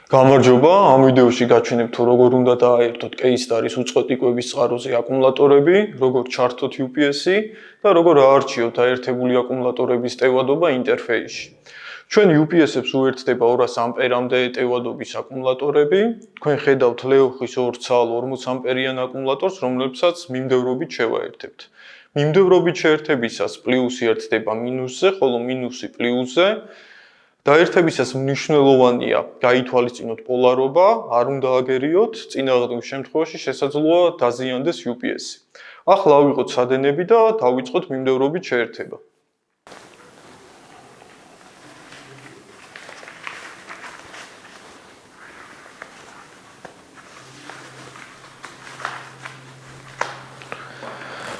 გამარჯობა, ამ ვიდეოში გაჩვენებ თუ როგორ უნდა დააერთოთ Keystars უწყვეტი კვების წყაროზე აკუმულატორები, როგორ ჩართოთ UPS-ი და როგორ აარჩიოთ აერთებული აკუმულატორების ტევადობა ინტერფეისში. ჩვენ UPS-ებს უერთდება 200 ამპერამდე ტევადობის აკუმულატორები. თქვენ ხედავთ ლეოხის 2 ცალ 40 ამპერიან აკუმულატორს, რომლებსაც მიმდევრობით შევაერთებთ. მიმდევრობით შეერთებისას პლუსი ერთდება მინუსზე, ხოლო მინუსი პლუსზე. დაერთებისას მნიშვნელოვანია გაითვალისწინოთ პოლარობა, არ უნდა აგერიოთ, წინააღმდეგ შემთხვევაში შესაძლოა დაზიანდეს UPS-ი. ახლა ავიღოთ სადენები და დავიწყოთ მიმდევრობით შეერთება.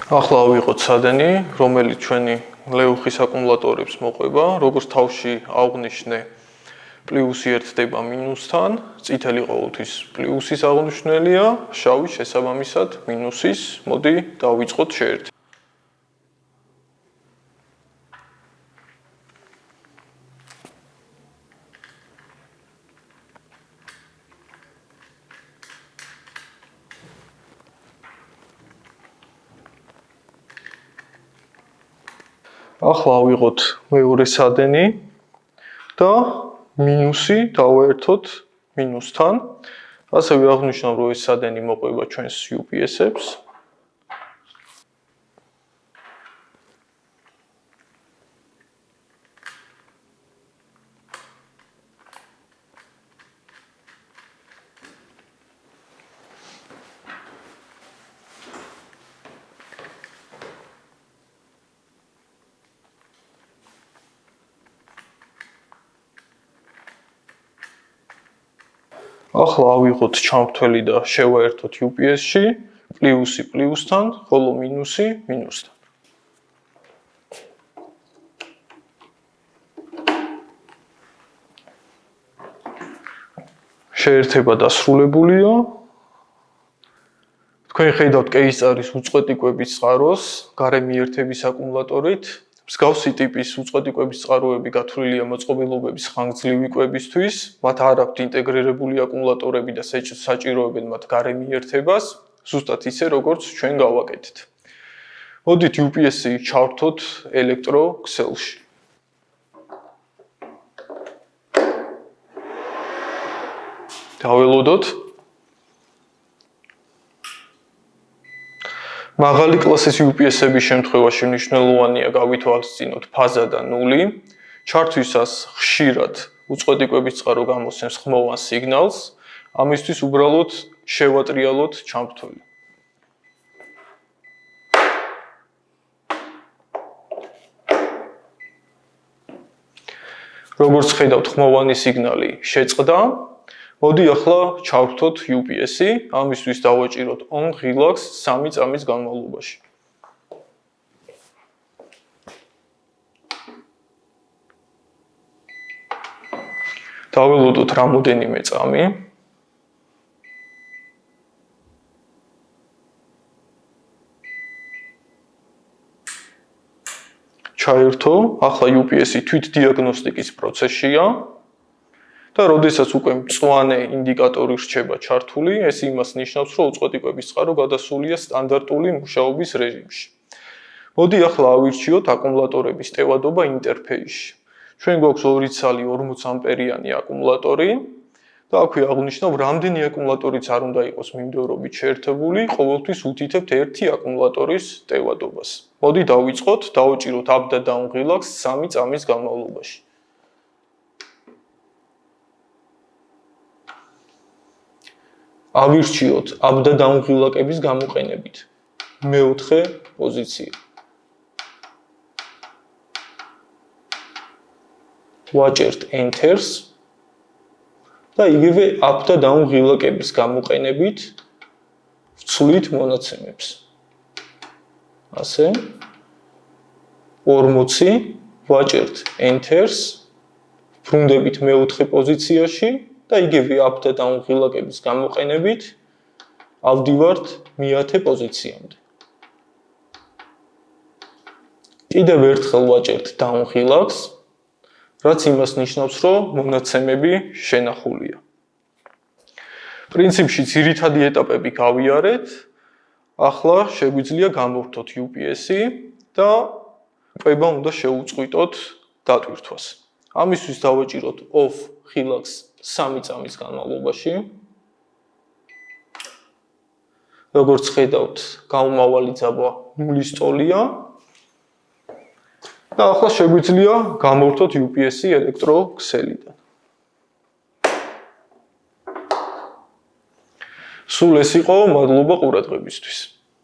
ახლა ავიღოთ სადენი, რომელიც ჩვენი ლეოხის აკუმულატორებს მოყვება, როგორც თავში აღვნიშნე, პლუსი ერთდება მინუსთან, წითელი ყოველთვის პლუსის აღნიშნულია, შავი შესაბამისად მინუსის. მოდი დავიწყოთ შეერთება. ახლა ავიღოთ მეორე სადენი და მინუსი დავაერთოთ მინუსთან. ასევე აღნიშნავ, რომ ეს სადენი მოყვება ჩვენს UPS-ებს. ახლა ავიღოთ ჩამრთველი და შევაერთოთ UPS-ში, პლუსი პლუსთან, ხოლო მინუსი მინუსთან. შეერთება დასრულებულია. თქვენ ხედავთ Keystars უწყვეტი კვების წყაროს, გარემი ერთების აკუმულატორით. მსგავსი ტიპის უწყვეტი კვების წყაროები გათვლილია მოწყობილობების ხანგრძლივი კვებისთვის, მათ არ აქვთ ინტეგრირებული აკუმულატორები და საჭიროებენ მათ გარემი ერთებას, ზუსტად ისე როგორც ჩვენ გავაკეთეთ. მოდით UPS-ი ჩავრთოთ ელექტროქსელში. დაველოდოთ. მაღალი კლასის UPS-ების შემთხვევაში მნიშვნელოვანია გავითვალისწინოთ ფაზა და ნული. ჩართვისას ხშირად უწყვეტი კვების წყარო გამოსცემს ხმოვან სიგნალს. ამისთვის უბრალოდ შევატრიალოთ ჩამრთველი. როგორც ხედავთ, ხმოვანი სიგნალი შეწყდა. მოდი ახლა ჩავრთოთ UPS-ი, ამისთვის დავაჭიროთ on relax 3 წამის განმავლობაში. დაველოდოთ რამოდენიმე წამი. ჩაერთო, ახლა UPS-ი თვით დიაგნოსტიკის პროცესშია. და როდესაც უკვე მწვანე ინდიკატორი რჩება ჩართული, ეს იმას ნიშნავს, რომ უწყვეტი კვების წყარო გადასულია სტანდარტული მუშაობის რეჟიმში. მოდი ახლა ავირჩიოთ აკუმულატორების ტევადობა ინტერფეისში. ჩვენ გვაქვს 2 ცალი 40 ამპერიანი აკუმულატორი და აქვე აღვნიშნავ, რამდენი აკუმულატორიც არ უნდა იყოს მიმდევრობით შეერთებული, ყოველთვის უთითებთ ერთი აკუმულატორის ტევადობას. მოდი დავიწყოთ, დავაჭიროთ up და down relax 3 წამის განმავლობაში. ავირჩიოთ up და down ღილაკების გამოყენებით. მეოთხე პოზიცია. ვაჭერთ enters და იგივე up და down ღილაკების გამოყენებით ვცვლით მონაცემებს. ასე 40 ვაჭერთ enters ბრუნდებით მეოთხე პოზიციაში და იგივე up და down ღილაკების გამოყენებით ავდივართ მეათე პოზიციამდე. კიდევ ერთხელ ვაჭერთ down ღილაკს, რაც იმას ნიშნავს, რომ მონაცემები შენახულია. პრინციპში ძირითადი ეტაპები გავიარეთ. ახლა შეგვიძლია გამოვთოთ UPS-ი და ყובה უნდა შეუწყვიტოთ დატვირთვას. ამისთვის დავაჭიროთ off ხილაკს 3 წამის განმავლობაში. როგორც ხედავთ, გამომავალი ძაბვა 0-ის ტოლია. და ახლა შეგვიძლია გამოვთოთ UPS-ი ელექტროქსელიდან. სულ ეს იყო, მადლობა ყურადღებისთვის.